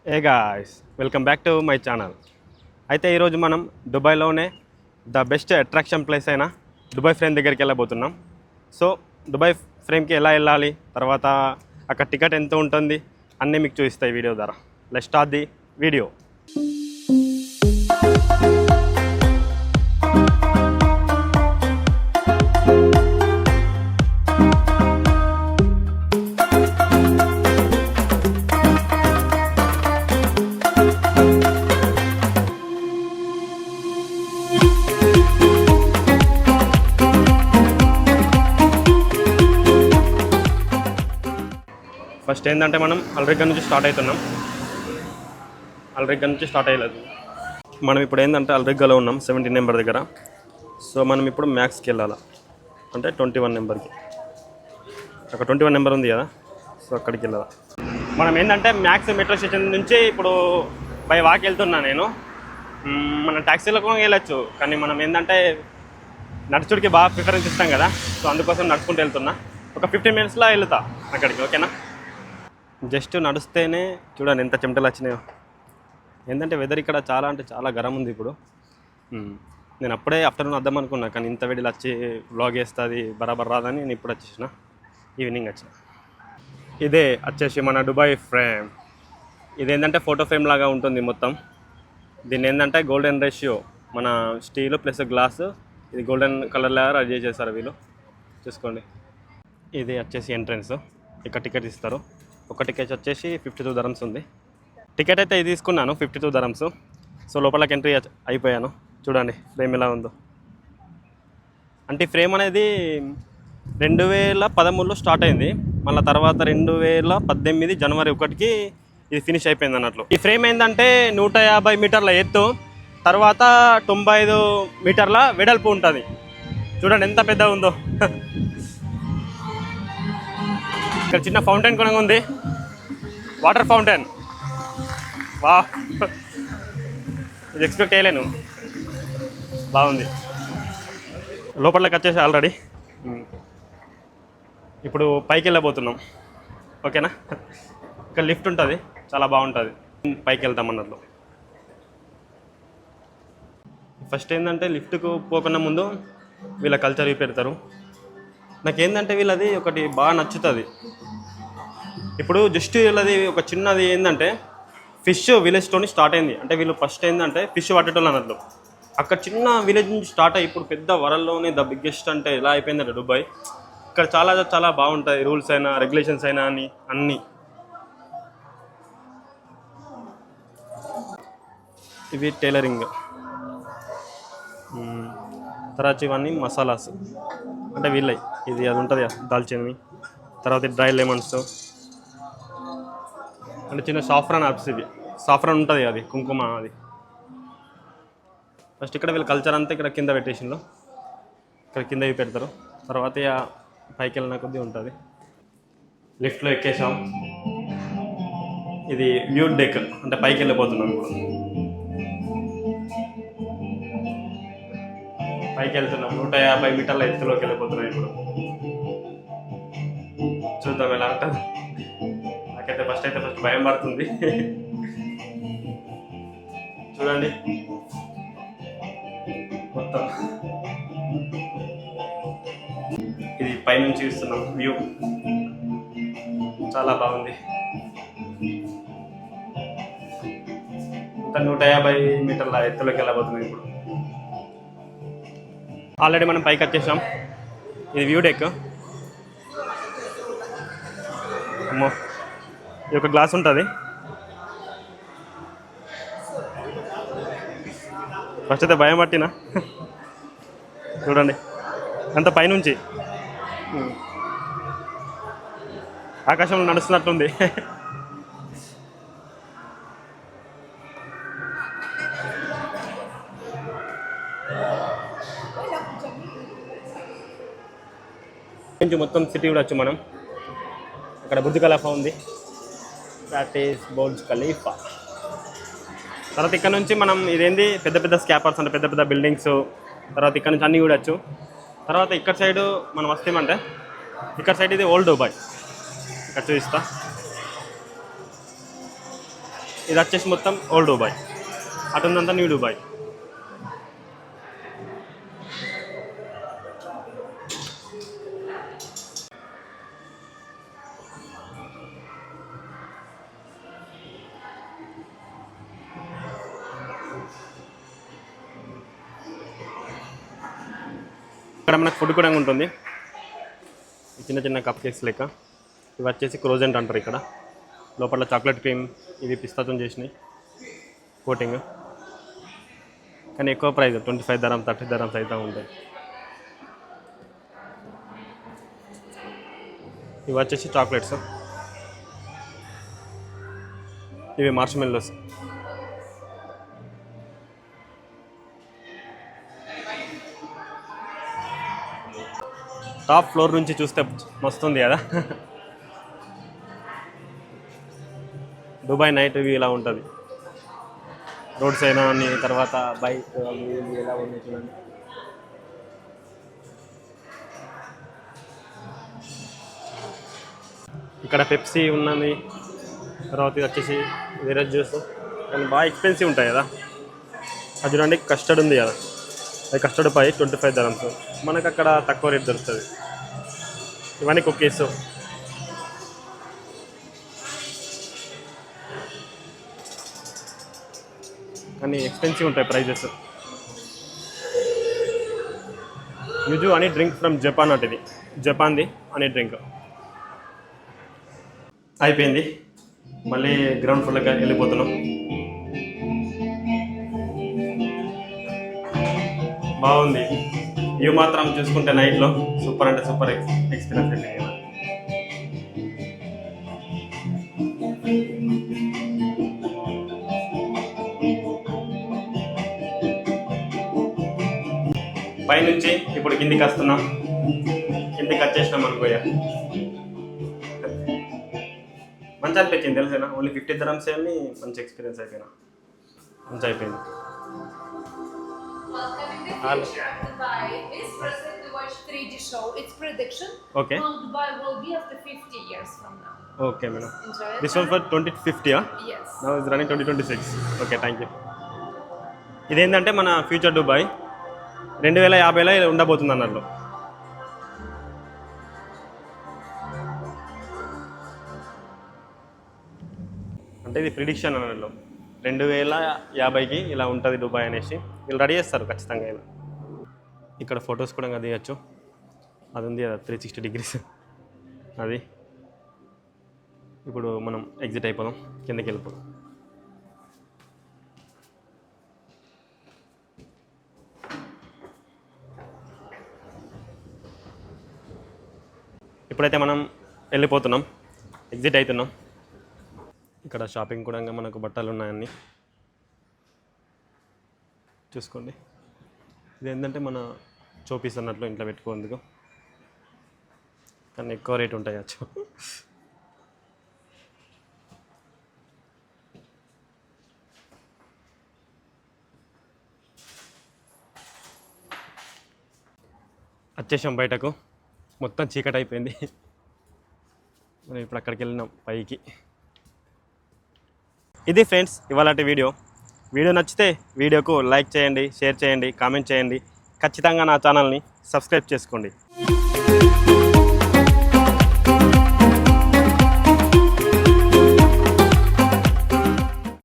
A guys, welcome back to my channel. అయితే ఈరోజు మనం దుబాయ్లోనే ద బెస్ట్ అట్రాక్షన్ ప్లేస్ అయిన దుబాయ్ ఫ్రేమ్ దగ్గరికి వెళ్ళబోతున్నాం. సో దుబాయ్ ఫ్రేమ్కి ఎలా వెళ్ళాలి, తర్వాత అక్కడ టికెట్ ఎంత ఉంటుంది అన్నీ మీకు చూపిస్తాయి వీడియో ద్వారా. Let's start the video. First ఏంటంటే మనం అల్రిగ్గర్ నుంచి స్టార్ట్ అవుతున్నాం. అల్రిగ్గర్ నుంచి స్టార్ట్ అయ్యలేదు. మనం ఇప్పుడు ఏంటంటే అల్రిగ్గాలో ఉన్నాం 17 నెంబర్ దగ్గర. సో మనం ఇప్పుడు మ్యాక్స్కి వెళ్ళాలి, అంటే 21 నెంబర్కి. అక్కడ 21 నెంబర్ ఉంది కదా, సో అక్కడికి వెళ్ళాలి. మనం ఏంటంటే మ్యాక్స్ మెట్రో స్టేషన్ నుంచి ఇప్పుడు బై వాక్ వెళ్తున్నా నేను. మనం ట్యాక్సీలకు వెళ్ళచ్చు, కానీ మనం ఏంటంటే నడుచుడికి బాగా ప్రిఫరెన్స్ ఇస్తాం కదా, సో అందుకోసం నడుచుకుంటూ వెళ్తున్నా. ఒక 15 మినిట్స్లో వెళ్తా అక్కడికి, ఓకేనా? జస్ట్ నడుస్తేనే చూడండి ఎంత చెమటలు వచ్చినాయో. ఏంటంటే వెదర్ ఇక్కడ చాలా అంటే చాలా గరం ఉంది ఇప్పుడు. నేను అప్పుడే ఆఫ్టర్నూన్ వద్దాం అనుకున్నా, కానీ ఇంత వేడిలో వచ్చి వ్లాగ్ వేస్తుంది బరాబర్ రాదని నేను ఇప్పుడు వచ్చేసిన, ఈవినింగ్ వచ్చిన. ఇదే వచ్చేసి మన దుబాయ్ ఫ్రేమ్. ఇదేంటంటే ఫోటో ఫ్రేమ్ లాగా ఉంటుంది మొత్తం. దీన్ని ఏంటంటే గోల్డెన్ రేషియో, మన స్టీల్ ప్లస్ గ్లాస్, ఇది గోల్డెన్ కలర్ లాగా రెడీ చేశారు వీళ్ళు, చూసుకోండి. ఇది వచ్చేసి ఎంట్రన్స్, ఇక్కడ టికెట్ ఇస్తారు. ఒక టికెట్ వచ్చేసి 52 dirhams ఉంది. టికెట్ అయితే ఇది తీసుకున్నాను 52 dirhams. సో లోపలకి ఎంట్రీ అయిపోయాను. చూడండి ఫ్రేమ్ ఎలా ఉందో. అంటే ఫ్రేమ్ అనేది 2013లో స్టార్ట్ అయింది, మళ్ళీ తర్వాత 2018 జనవరి 1కి ఇది ఫినిష్ అయిపోయింది అన్నట్లు. ఈ ఫ్రేమ్ ఏంటంటే 150 మీటర్ల ఎత్తు, తర్వాత 95 మీటర్ల వెడల్పు ఉంటుంది. చూడండి ఎంత పెద్దగా ఉందో. ఇక్కడ చిన్న ఫౌంటైన్ కూడా ఉంది, వాటర్ ఫౌంటైన్. వా, ఇది ఎక్స్పెక్ట్ చేయలేను, బాగుంది. లోపలికి వచ్చేసి ఆల్రెడీ. ఇప్పుడు పైకి వెళ్ళబోతున్నాం, ఓకేనా? ఇక్కడ లిఫ్ట్ ఉంటుంది, చాలా బాగుంటుంది. పైకి వెళ్తాం అన్నట్లు. ఫస్ట్ ఏంటంటే లిఫ్ట్కు పోకుండా ముందు వీళ్ళ కల్చర్ పెడతారు. నాకేంటంటే వీళ్ళది ఒకటి బాగా నచ్చుతుంది. ఇప్పుడు జస్ట్ వీళ్ళది ఒక చిన్నది ఏంటంటే ఫిష్ విలేజ్తో స్టార్ట్ అయింది. అంటే వీళ్ళు ఫస్ట్ ఏంటంటే ఫిష్ పట్టేటోళ్ళు అన్నట్లు. అక్కడ చిన్న విలేజ్ నుంచి స్టార్ట్ అయ్యి ఇప్పుడు పెద్ద వరల్డ్లోనే ద బిగ్గెస్ట్ అంటే ఎలా అయిపోయిందంటే దుబాయ్. ఇక్కడ చాలా చాలా బాగుంటుంది, రూల్స్ అయినా రెగ్యులేషన్స్ అయినా అని అన్నీ. ఇవి టైలరింగ్, తర్వాత ఇవన్నీ మసాలాస్ అంటే వీళ్ళవి. ఇది అది ఉంటుంది దాల్చినవి, తర్వాత డ్రై లెమన్స్, అంటే చిన్న సాఫ్రాన్ యాప్స్. ఇవి సాఫ్రాన్ ఉంటుంది, అది కుంకుమ. అది ఫస్ట్ ఇక్కడ వీళ్ళ కల్చర్ అంతా ఇక్కడ కింద పెట్టేసిండ్రు, ఇక్కడ కింద ఇవి పెడతారు. తర్వాత పైకి వెళ్ళిన కొద్దీ ఉంటుంది. లిఫ్ట్లో ఎక్కేసాం. ఇది వ్యూ డెక్, అంటే పైకి వెళ్ళిపోతున్నాం ఇప్పుడు. పైకి వెళ్తున్నాం, 150 మీటర్ల ఎత్తులోకి వెళ్ళిపోతున్నాం ఇప్పుడు. చూద్దాం ఎలా ఉంటుంది. నాకైతే ఫస్ట్ భయం పడుతుంది. చూడండి మొత్తం ఇది పైనుంచి చూస్తున్నాం వ్యూ, చాలా బాగుంది. మొత్తం 150 మీటర్ల ఎత్తులోకి వెళ్ళబోతున్నాం ఇప్పుడు. ఆల్రెడీ మనం పైకి వచ్చేసాం. ఇది వ్యూ డెక్. అమ్మో, ఇది ఒక గ్లాస్ ఉంటుంది. ఫస్ట్ అయితే భయం పట్టినా. చూడండి అంత పైనుంచి ఆకాశంలో నడుస్తున్నట్టుంది. నుంచి మొత్తం సిటీ చూడొచ్చు మనం. అక్కడ బుర్జ్ ఖలీఫా ఉంది, దట్ ఈస్ బుర్జ్ ఖలీఫా. తర్వాత ఇక్కడ నుంచి మనం ఇదేంది పెద్ద పెద్ద స్కాపర్స్ అంటే పెద్ద పెద్ద బిల్డింగ్స్. తర్వాత ఇక్కడ నుంచి అన్నీ చూడొచ్చు. తర్వాత ఇక్కడ సైడు మనం వస్తేమంటే ఇక్కడ సైడ్ ఇది ఓల్డ్ దుబాయ్, ఇక్కడ చూపిస్తా. ఇది వచ్చేసి మొత్తం ఓల్డ్ దుబాయ్, అటు ఉందంతా న్యూ దుబాయ్. ఇక్కడ మనకు ఫుడ్ కూడా ఉంటుంది, చిన్న చిన్న కప్ కేక్స్ లెక్క. ఇవి వచ్చేసి క్రోజెంట్ అంటారు ఇక్కడ. లోపల చాక్లెట్ క్రీమ్, ఇవి పిస్తాతో చేసినాయి కోటింగ్. కానీ ఎక్కువ ప్రైస్ 25 dirhams 30 dirhams అయితే ఉంటాయి. ఇవి వచ్చేసి చాక్లెట్స్, ఇవి మార్ష్మెల్లోస్. టాప్ ఫ్లోర్ నుంచి చూస్తే మస్తుంది కదా. దుబాయ్ నైట్ వ్యూ ఇలా ఉంటుంది. రోడ్స్ అయినా అని, తర్వాత బైక్ ఎలా ఉన్నాయి చూడండి. ఇక్కడ పెప్సీ ఉన్నది, తర్వాత ఇది వచ్చేసి వేరే జ్యూస్. కానీ బాగా ఎక్స్పెన్సివ్ ఉంటాయి కదా. అది చూడండి, కస్టర్డ్ ఉంది కదా, అది కస్టర్డ్ పై 25 dirhams. మనకు అక్కడ తక్కువ రేట్ దొరుకుతుంది. ఇవన్నీ కుకీస్. కానీ ఎక్స్పెన్సివ్ ఉంటాయి ప్రైజెస్. యూజు అని డ్రింక్ ఫ్రమ్ జపాన్ అంటే, ఇది జపాన్ది అని డ్రింక్. అయిపోయింది, మళ్ళీ గ్రౌండ్ ఫ్లోర్కి వెళ్ళిపోతున్నాం. బాగుంది వ్యూ మాత్రం చూసుకుంటే నైట్లో సూపర్ అంటే సూపర్ ఎక్స్పీరియన్స్ అయితే. పైనుంచి ఇప్పుడు కిందికి వస్తున్నాం. కిందికి వచ్చేసినాం అనుకోయా. మంచి అనిపించింది తెలిసేనా. ఓన్లీ 50 dirhams అని మంచి ఎక్స్పీరియన్స్ అయిపోయినా. మంచి అయిపోయింది. Dubai is present to watch 3D show. It's prediction. Okay. How Dubai will be after 50 years from now. Okay, madam. Enjoy it. This one for 2050, huh? Yes. Now it's running 2026. Okay, thank you. ఇదేంటంటే మన future Dubai 2050లో ఉండబోతుంది అన్నట్లు. అంటే ఇది prediction అన్నట్లు 2050కి ఇలా ఉంటుంది Dubai అనేసి వీళ్ళు రెడీ చేస్తారు ఖచ్చితంగా. ఇలా ఇక్కడ ఫొటోస్ కూడా దిగచ్చు. అది ఉంది కదా 360 degrees అది. ఇప్పుడు మనం ఎగ్జిట్ అయిపోదాం, కిందకి వెళ్ళిపోదాం. ఇప్పుడైతే మనం వెళ్ళిపోతున్నాం, ఎగ్జిట్ అవుతున్నాం. ఇక్కడ షాపింగ్ కూడా మనకు బట్టలు ఉన్నాయన్నీ చూసుకోండి. ఇది ఏంటంటే మన చోపీస్ అన్నట్లు ఇంట్లో పెట్టుకోందుకు, కానీ ఎక్కువ రేట్ ఉంటాయి అచ్చు. వచ్చేసాం బయటకు, మొత్తం చీకటి అయిపోయింది. మనం ఇప్పుడు అక్కడికి వెళ్ళినాం పైకి. ఇది ఫ్రెండ్స్ ఇవాళటి వీడియో నచ్చితే వీడియోకు లైక్ చేయండి, షేర్ చేయండి, కామెంట్ చేయండి. ఖచ్చితంగా నా ఛానల్ని సబ్స్క్రైబ్ చేసుకోండి.